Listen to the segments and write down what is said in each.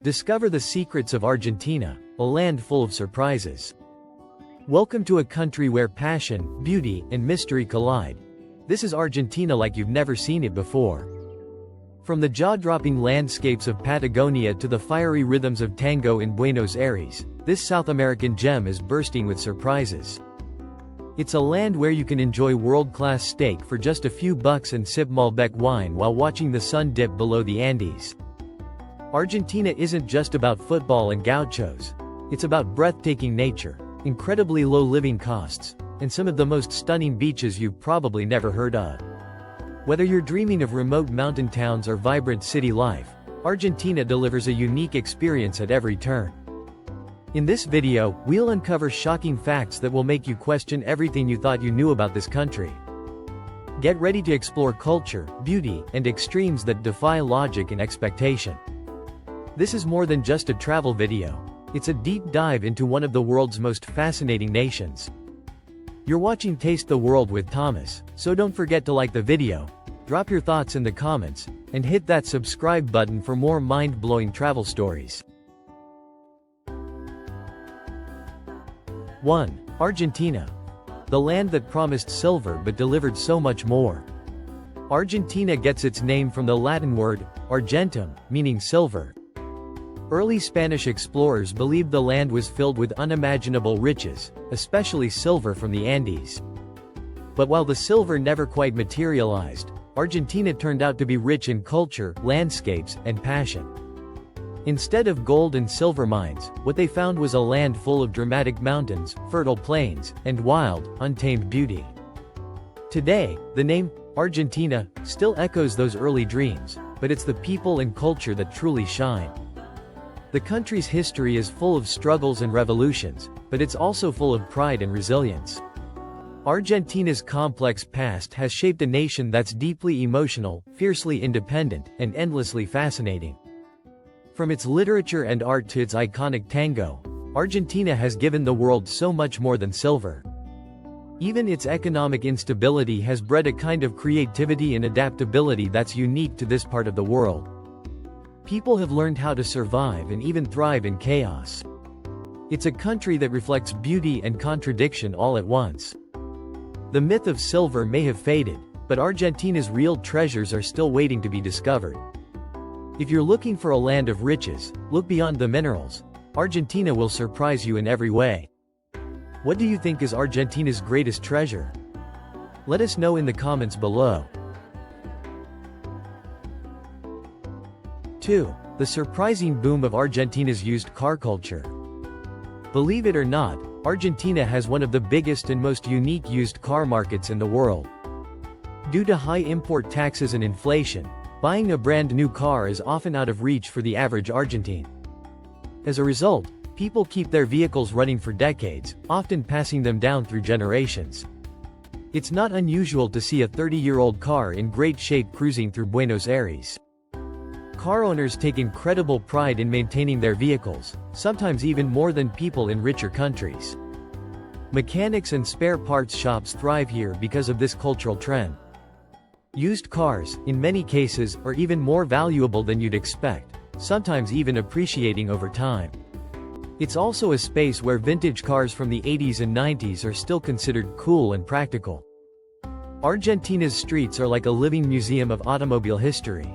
Discover the secrets of Argentina, a land full of surprises. Welcome to a country where passion, beauty, and mystery collide. This is Argentina like you've never seen it before. From the jaw-dropping landscapes of Patagonia to the fiery rhythms of Tango in Buenos Aires, this South American gem is bursting with surprises. It's a land where you can enjoy world-class steak for just a few bucks and sip Malbec wine while watching the sun dip below the Andes. Argentina isn't just about football and gauchos. It's about breathtaking nature, incredibly low living costs, and some of the most stunning beaches you've probably never heard of. Whether you're dreaming of remote mountain towns or vibrant city life, Argentina delivers a unique experience at every turn. In this video, we'll uncover shocking facts that will make you question everything you thought you knew about this country. Get ready to explore culture, beauty, and extremes that defy logic and expectation. This is more than just a travel video. It's a deep dive into one of the world's most fascinating nations. You're watching Taste the World with Thomas, so don't forget to like the video, drop your thoughts in the comments, and hit that subscribe button for more mind-blowing travel stories. 1. Argentina. The land that promised silver but delivered so much more. Argentina gets its name from the Latin word, argentum, meaning silver. Early Spanish explorers believed the land was filled with unimaginable riches, especially silver from the Andes. But while the silver never quite materialized, Argentina turned out to be rich in culture, landscapes, and passion. Instead of gold and silver mines, what they found was a land full of dramatic mountains, fertile plains, and wild, untamed beauty. Today, the name, Argentina, still echoes those early dreams, but it's the people and culture that truly shine. The country's history is full of struggles and revolutions, but it's also full of pride and resilience. Argentina's complex past has shaped a nation that's deeply emotional, fiercely independent, and endlessly fascinating. From its literature and art to its iconic tango, Argentina has given the world so much more than silver. Even its economic instability has bred a kind of creativity and adaptability that's unique to this part of the world. People have learned how to survive and even thrive in chaos. It's a country that reflects beauty and contradiction all at once. The myth of silver may have faded, but Argentina's real treasures are still waiting to be discovered. If you're looking for a land of riches, look beyond the minerals. Argentina will surprise you in every way. What do you think is Argentina's greatest treasure? Let us know in the comments below. 2. The surprising boom of Argentina's used car culture. Believe it or not, Argentina has one of the biggest and most unique used car markets in the world. Due to high import taxes and inflation, buying a brand new car is often out of reach for the average Argentine. As a result, people keep their vehicles running for decades, often passing them down through generations. It's not unusual to see a 30-year-old car in great shape cruising through Buenos Aires. Car owners take incredible pride in maintaining their vehicles, sometimes even more than people in richer countries. Mechanics and spare parts shops thrive here because of this cultural trend. Used cars, in many cases, are even more valuable than you'd expect, sometimes even appreciating over time. It's also a space where vintage cars from the 80s and 90s are still considered cool and practical. Argentina's streets are like a living museum of automobile history.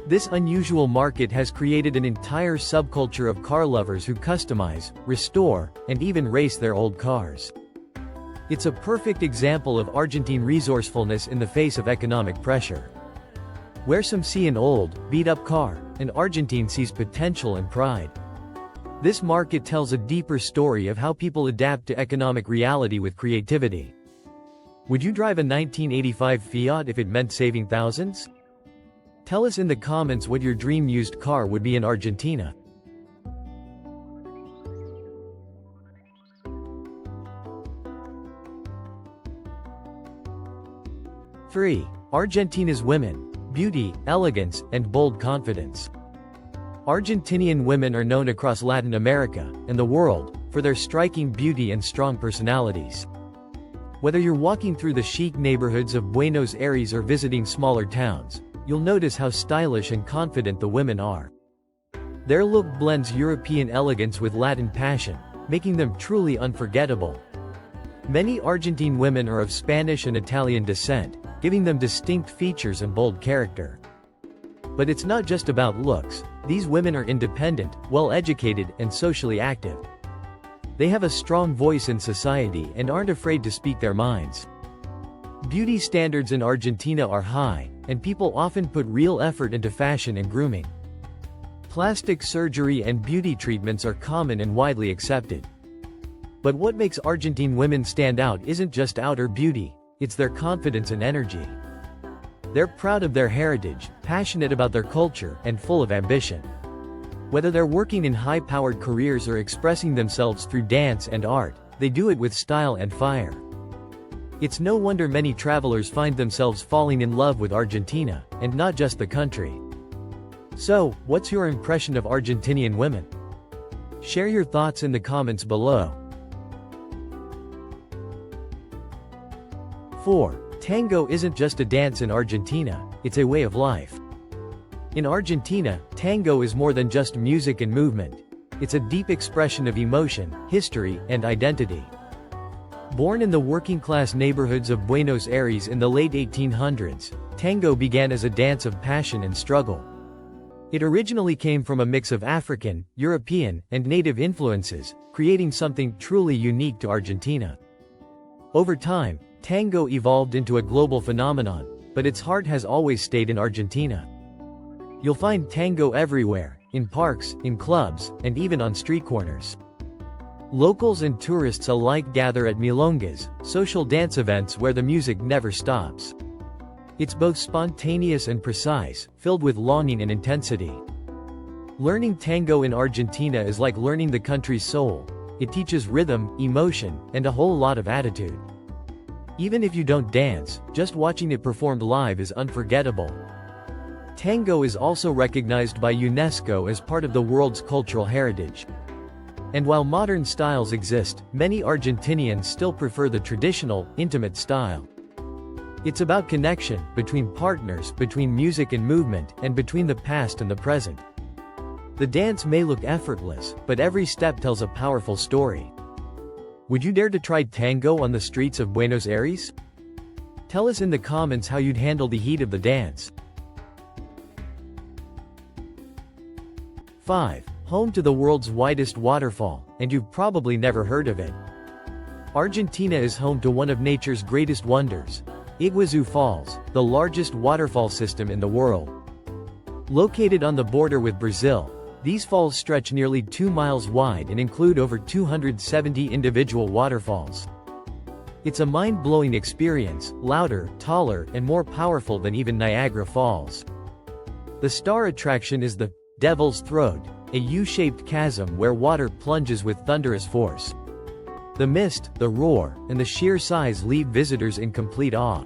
This unusual market has created an entire subculture of car lovers who customize, restore, and even race their old cars. It's a perfect example of Argentine resourcefulness in the face of economic pressure. Where some see an old, beat-up car, an Argentine sees potential and pride. This market tells a deeper story of how people adapt to economic reality with creativity. Would you drive a 1985 Fiat if it meant saving thousands? Tell us in the comments what your dream used car would be in Argentina. 3. Argentina's women. Beauty, elegance, and bold confidence. Argentinian women are known across Latin America and the world for their striking beauty and strong personalities. Whether you're walking through the chic neighborhoods of Buenos Aires or visiting smaller towns, you'll notice how stylish and confident the women are. Their look blends European elegance with Latin passion, making them truly unforgettable. Many Argentine women are of Spanish and Italian descent, giving them distinct features and bold character. But it's not just about looks. These women are independent, well-educated, and socially active. They have a strong voice in society and aren't afraid to speak their minds. Beauty standards in Argentina are high, and people often put real effort into fashion and grooming. Plastic surgery and beauty treatments are common and widely accepted. But what makes Argentine women stand out isn't just outer beauty, it's their confidence and energy. They're proud of their heritage, passionate about their culture, and full of ambition. Whether they're working in high-powered careers or expressing themselves through dance and art, they do it with style and fire. It's no wonder many travelers find themselves falling in love with Argentina, and not just the country. So, what's your impression of Argentinian women? Share your thoughts in the comments below. 4. Tango isn't just a dance in Argentina, it's a way of life. In Argentina, tango is more than just music and movement. It's a deep expression of emotion, history, and identity. Born in the working-class neighborhoods of Buenos Aires in the late 1800s, tango began as a dance of passion and struggle. It originally came from a mix of African, European, and native influences, creating something truly unique to Argentina. Over time, tango evolved into a global phenomenon, but its heart has always stayed in Argentina. You'll find tango everywhere, in parks, in clubs, and even on street corners. Locals and tourists alike gather at milongas, social dance events where the music never stops. It's both spontaneous and precise, filled with longing and intensity. Learning tango in Argentina is like learning the country's soul. It teaches rhythm, emotion, and a whole lot of attitude. Even if you don't dance, just watching it performed live is unforgettable. Tango is also recognized by UNESCO as part of the world's cultural heritage. And while modern styles exist, many Argentinians still prefer the traditional, intimate style. It's about connection, between partners, between music and movement, and between the past and the present. The dance may look effortless, but every step tells a powerful story. Would you dare to try tango on the streets of Buenos Aires? Tell us in the comments how you'd handle the heat of the dance. 5. Home to the world's widest waterfall, and you've probably never heard of it. Argentina is home to one of nature's greatest wonders, Iguazu Falls, the largest waterfall system in the world. Located on the border with Brazil, these falls stretch nearly 2 miles wide and include over 270 individual waterfalls. It's a mind-blowing experience, louder, taller, and more powerful than even Niagara Falls. The star attraction is the Devil's Throat, a U-shaped chasm where water plunges with thunderous force. The mist, the roar, and the sheer size leave visitors in complete awe.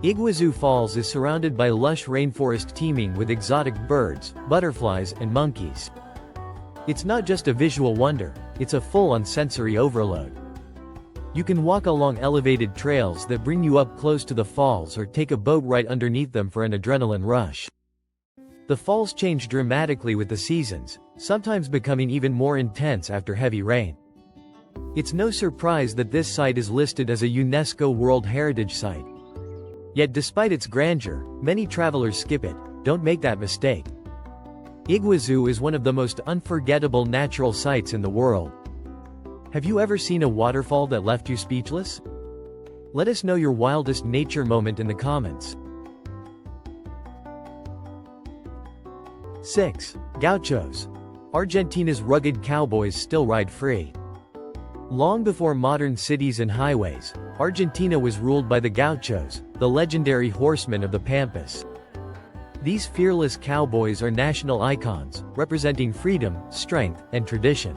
Iguazu Falls is surrounded by lush rainforest teeming with exotic birds, butterflies, and monkeys. It's not just a visual wonder, it's a full-on sensory overload. You can walk along elevated trails that bring you up close to the falls or take a boat ride underneath them for an adrenaline rush. The falls change dramatically with the seasons, sometimes becoming even more intense after heavy rain. It's no surprise that this site is listed as a UNESCO World Heritage Site. Yet despite its grandeur, many travelers skip it. Don't make that mistake. Iguazu is one of the most unforgettable natural sights in the world. Have you ever seen a waterfall that left you speechless? Let us know your wildest nature moment in the comments. 6. Gauchos. Argentina's rugged cowboys still ride free. Long before modern cities and highways, Argentina was ruled by the Gauchos, the legendary horsemen of the Pampas. These fearless cowboys are national icons, representing freedom, strength, and tradition.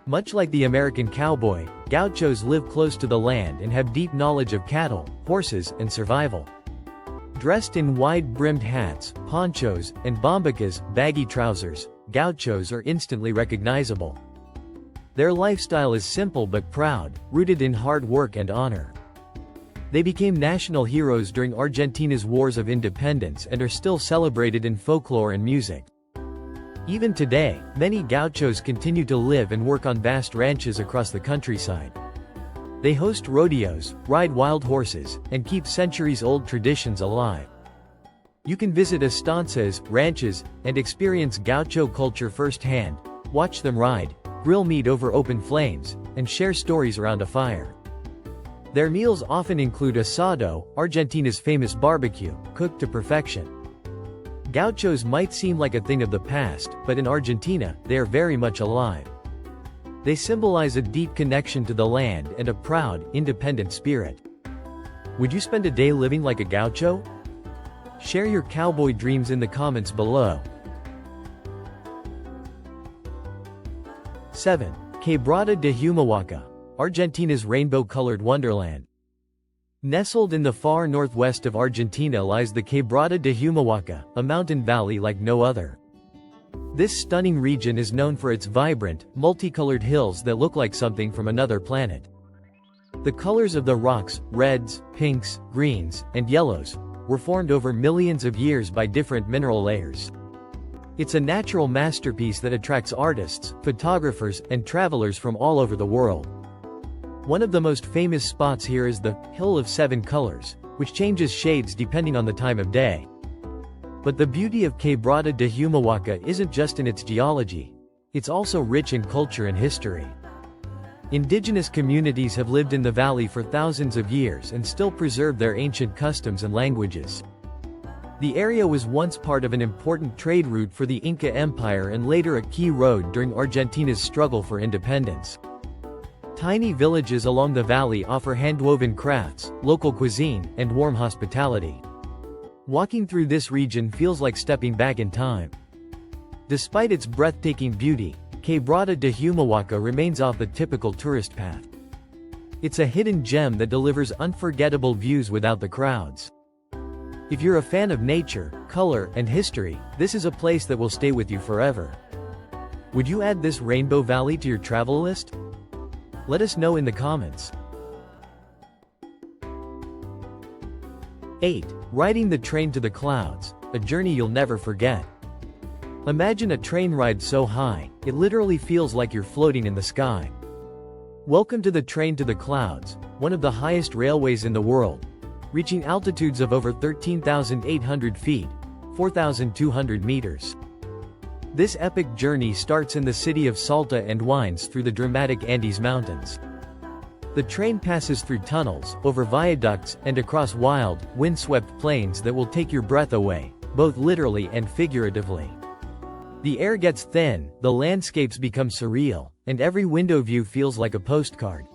Much like the American cowboy, Gauchos live close to the land and have deep knowledge of cattle, horses, and survival. Dressed in wide-brimmed hats, ponchos, and bombacas, baggy trousers, Gauchos are instantly recognizable. Their lifestyle is simple but proud, rooted in hard work and honor. They became national heroes during Argentina's wars of independence and are still celebrated in folklore and music. Even today, many Gauchos continue to live and work on vast ranches across the countryside. They host rodeos, ride wild horses, and keep centuries-old traditions alive. You can visit estancias, ranches, and experience Gaucho culture firsthand, watch them ride, grill meat over open flames, and share stories around a fire. Their meals often include asado, Argentina's famous barbecue, cooked to perfection. Gauchos might seem like a thing of the past, but in Argentina, they are very much alive. They symbolize a deep connection to the land and a proud, independent spirit. Would you spend a day living like a Gaucho? Share your cowboy dreams in the comments below. 7. Quebrada de Humahuaca, Argentina's rainbow-colored wonderland. Nestled in the far northwest of Argentina lies the Quebrada de Humahuaca, a mountain valley like no other. This stunning region is known for its vibrant, multicolored hills that look like something from another planet. The colors of the rocks, reds, pinks, greens, and yellows, were formed over millions of years by different mineral layers. It's a natural masterpiece that attracts artists, photographers, and travelers from all over the world. One of the most famous spots here is the Hill of Seven Colors, which changes shades depending on the time of day. But the beauty of Quebrada de Humahuaca isn't just in its geology. It's also rich in culture and history. Indigenous communities have lived in the valley for thousands of years and still preserve their ancient customs and languages. The area was once part of an important trade route for the Inca Empire and later a key road during Argentina's struggle for independence. Tiny villages along the valley offer hand-woven crafts, local cuisine, and warm hospitality. Walking through this region feels like stepping back in time. Despite its breathtaking beauty, Quebrada de Humahuaca remains off the typical tourist path. It's a hidden gem that delivers unforgettable views without the crowds. If you're a fan of nature, color, and history, this is a place that will stay with you forever. Would you add this Rainbow Valley to your travel list? Let us know in the comments. 8. Riding the train to the clouds, a journey you'll never forget. Imagine a train ride so high, it literally feels like you're floating in the sky. Welcome to the train to the clouds, one of the highest railways in the world, reaching altitudes of over 13,800 feet, 4,200 meters. This epic journey starts in the city of Salta and winds through the dramatic Andes Mountains. The train passes through tunnels, over viaducts, and across wild, wind-swept plains that will take your breath away, both literally and figuratively. The air gets thin, the landscapes become surreal, and every window view feels like a postcard.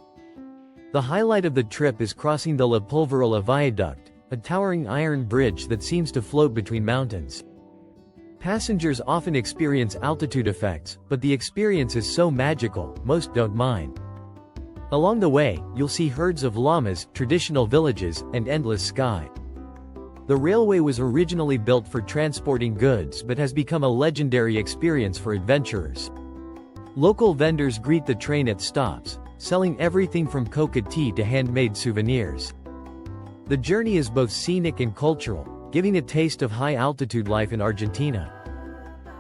The highlight of the trip is crossing the La Pulverola Viaduct, a towering iron bridge that seems to float between mountains. Passengers often experience altitude effects, but the experience is so magical, most don't mind. Along the way, you'll see herds of llamas, traditional villages, and endless sky. The railway was originally built for transporting goods but has become a legendary experience for adventurers. Local vendors greet the train at stops, selling everything from coca tea to handmade souvenirs. The journey is both scenic and cultural, giving a taste of high-altitude life in Argentina.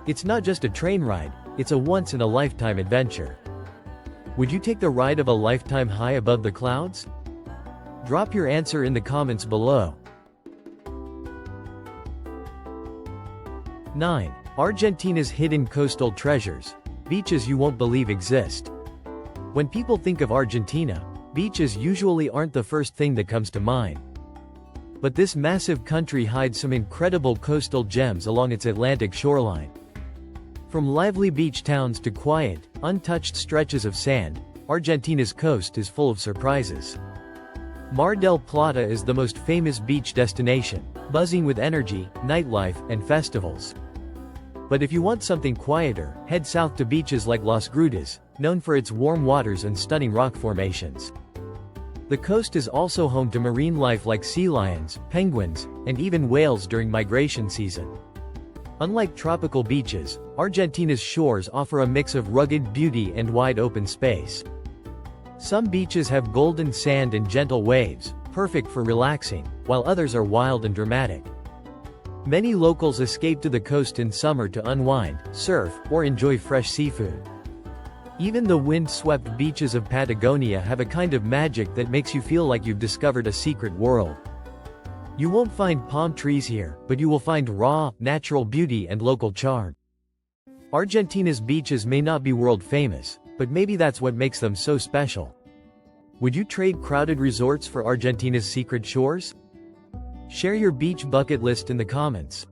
It's not just a train ride, it's a once-in-a-lifetime adventure. Would you take the ride of a lifetime high above the clouds? Drop your answer in the comments below. 9. Argentina's hidden coastal treasures, beaches you won't believe exist. When people think of Argentina, beaches usually aren't the first thing that comes to mind. But this massive country hides some incredible coastal gems along its Atlantic shoreline. From lively beach towns to quiet, untouched stretches of sand, Argentina's coast is full of surprises. Mar del Plata is the most famous beach destination, buzzing with energy, nightlife, and festivals. But if you want something quieter, head south to beaches like Las Grutas, known for its warm waters and stunning rock formations. The coast is also home to marine life like sea lions, penguins, and even whales during migration season. Unlike tropical beaches, Argentina's shores offer a mix of rugged beauty and wide open space. Some beaches have golden sand and gentle waves, perfect for relaxing, while others are wild and dramatic. Many locals escape to the coast in summer to unwind, surf, or enjoy fresh seafood. Even the wind-swept beaches of Patagonia have a kind of magic that makes you feel like you've discovered a secret world. You won't find palm trees here, but you will find raw, natural beauty and local charm. Argentina's beaches may not be world famous, but maybe that's what makes them so special. Would you trade crowded resorts for Argentina's secret shores? Share your beach bucket list in the comments.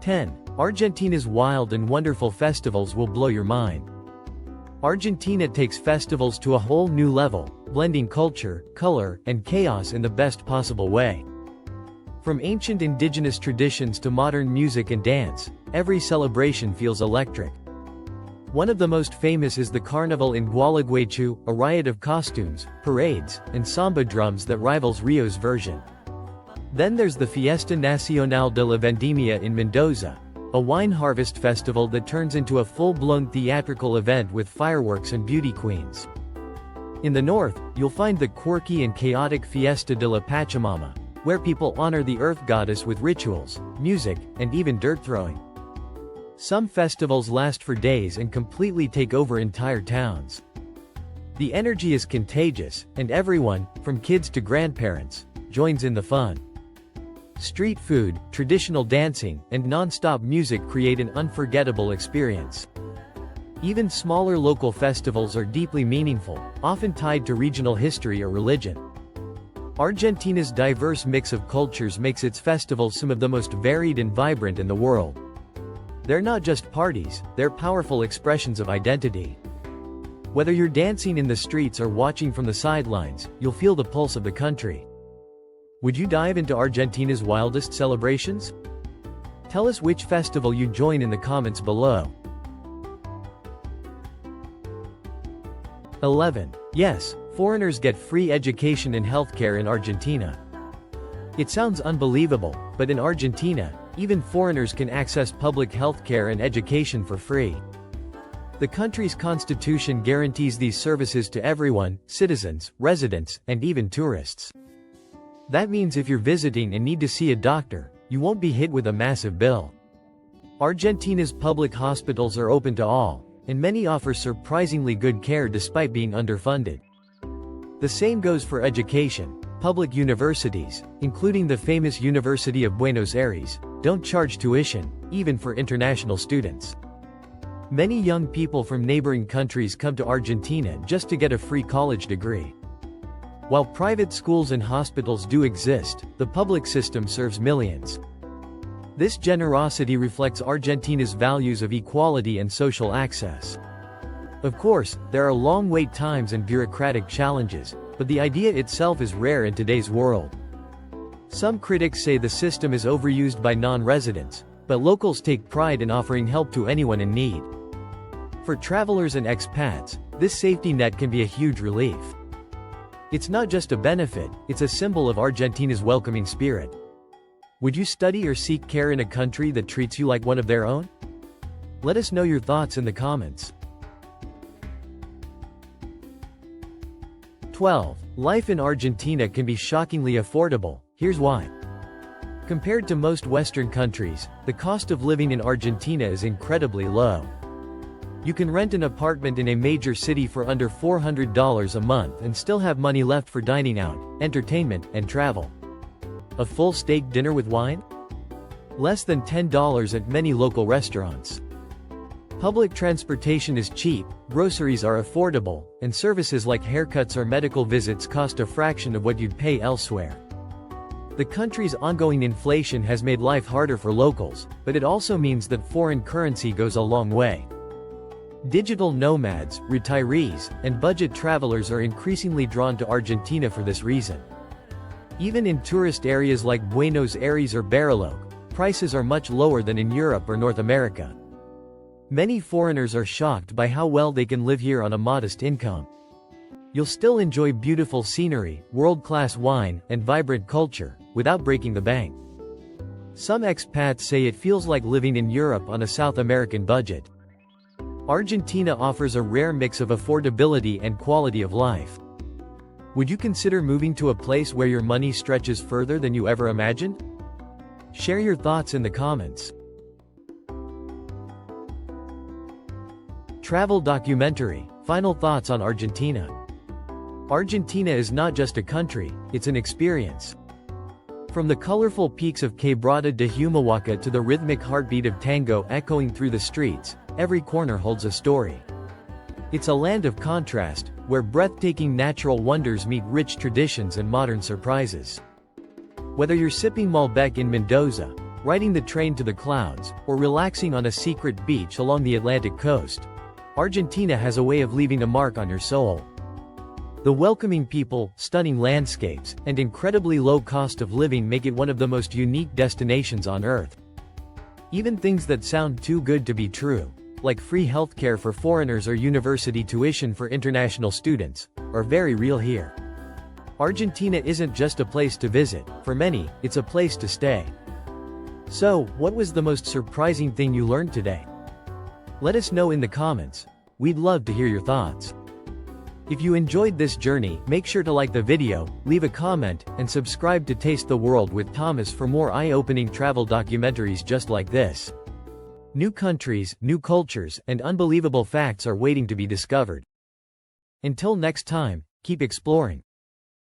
10. Argentina's wild and wonderful festivals will blow your mind. Argentina takes festivals to a whole new level, blending culture, color, and chaos in the best possible way. From ancient indigenous traditions to modern music and dance, every celebration feels electric. One of the most famous is the Carnival in Gualeguaychú, a riot of costumes, parades, and samba drums that rivals Rio's version. Then there's the Fiesta Nacional de la Vendimia in Mendoza, a wine harvest festival that turns into a full-blown theatrical event with fireworks and beauty queens. In the north, you'll find the quirky and chaotic Fiesta de la Pachamama, where people honor the earth goddess with rituals, music, and even dirt throwing. Some festivals last for days and completely take over entire towns. The energy is contagious, and everyone, from kids to grandparents, joins in the fun. Street food, traditional dancing, and non-stop music create an unforgettable experience. Even smaller local festivals are deeply meaningful, often tied to regional history or religion. Argentina's diverse mix of cultures makes its festivals some of the most varied and vibrant in the world. They're not just parties, they're powerful expressions of identity. Whether you're dancing in the streets or watching from the sidelines, you'll feel the pulse of the country. Would you dive into Argentina's wildest celebrations? Tell us which festival you join in the comments below. 11. Yes, foreigners get free education and healthcare in Argentina. It sounds unbelievable, but in Argentina, even foreigners can access public healthcare and education for free. The country's constitution guarantees these services to everyone, citizens, residents, and even tourists. That means if you're visiting and need to see a doctor, you won't be hit with a massive bill. Argentina's public hospitals are open to all, and many offer surprisingly good care despite being underfunded. The same goes for education. Public universities, including the famous University of Buenos Aires, don't charge tuition, even for international students. Many young people from neighboring countries come to Argentina just to get a free college degree. While private schools and hospitals do exist, the public system serves millions. This generosity reflects Argentina's values of equality and social access. Of course, there are long wait times and bureaucratic challenges, but the idea itself is rare in today's world. Some critics say the system is overused by non-residents, but locals take pride in offering help to anyone in need. For travelers and expats, this safety net can be a huge relief. It's not just a benefit, it's a symbol of Argentina's welcoming spirit. Would you study or seek care in a country that treats you like one of their own? Let us know your thoughts in the comments. 12. Life in Argentina can be shockingly affordable. Here's why. Compared to most Western countries, the cost of living in Argentina is incredibly low. You can rent an apartment in a major city for under $400 a month and still have money left for dining out, entertainment, and travel. A full steak dinner with wine? Less than $10 at many local restaurants. Public transportation is cheap, groceries are affordable, and services like haircuts or medical visits cost a fraction of what you'd pay elsewhere. The country's ongoing inflation has made life harder for locals, but it also means that foreign currency goes a long way. Digital nomads, retirees, and budget travelers are increasingly drawn to Argentina for this reason. Even in tourist areas like Buenos Aires or Bariloche, prices are much lower than in Europe or North America. Many foreigners are shocked by how well they can live here on a modest income. You'll still enjoy beautiful scenery, world-class wine, and vibrant culture, without breaking the bank. Some expats say it feels like living in Europe on a South American budget. Argentina offers a rare mix of affordability and quality of life. Would you consider moving to a place where your money stretches further than you ever imagined? Share your thoughts in the comments. Travel documentary. Final thoughts on Argentina. Argentina is not just a country, it's an experience. From the colorful peaks of Quebrada de Humahuaca to the rhythmic heartbeat of Tango echoing through the streets, every corner holds a story. It's a land of contrast, where breathtaking natural wonders meet rich traditions and modern surprises. Whether you're sipping Malbec in Mendoza, riding the train to the clouds, or relaxing on a secret beach along the Atlantic coast, Argentina has a way of leaving a mark on your soul. The welcoming people, stunning landscapes, and incredibly low cost of living make it one of the most unique destinations on Earth. Even things that sound too good to be true, like free healthcare for foreigners or university tuition for international students, are very real here. Argentina isn't just a place to visit, for many, it's a place to stay. So, what was the most surprising thing you learned today? Let us know in the comments. We'd love to hear your thoughts. If you enjoyed this journey, make sure to like the video, leave a comment, and subscribe to Taste the World with Thomas for more eye-opening travel documentaries just like this. New countries, new cultures, and unbelievable facts are waiting to be discovered. Until next time, keep exploring.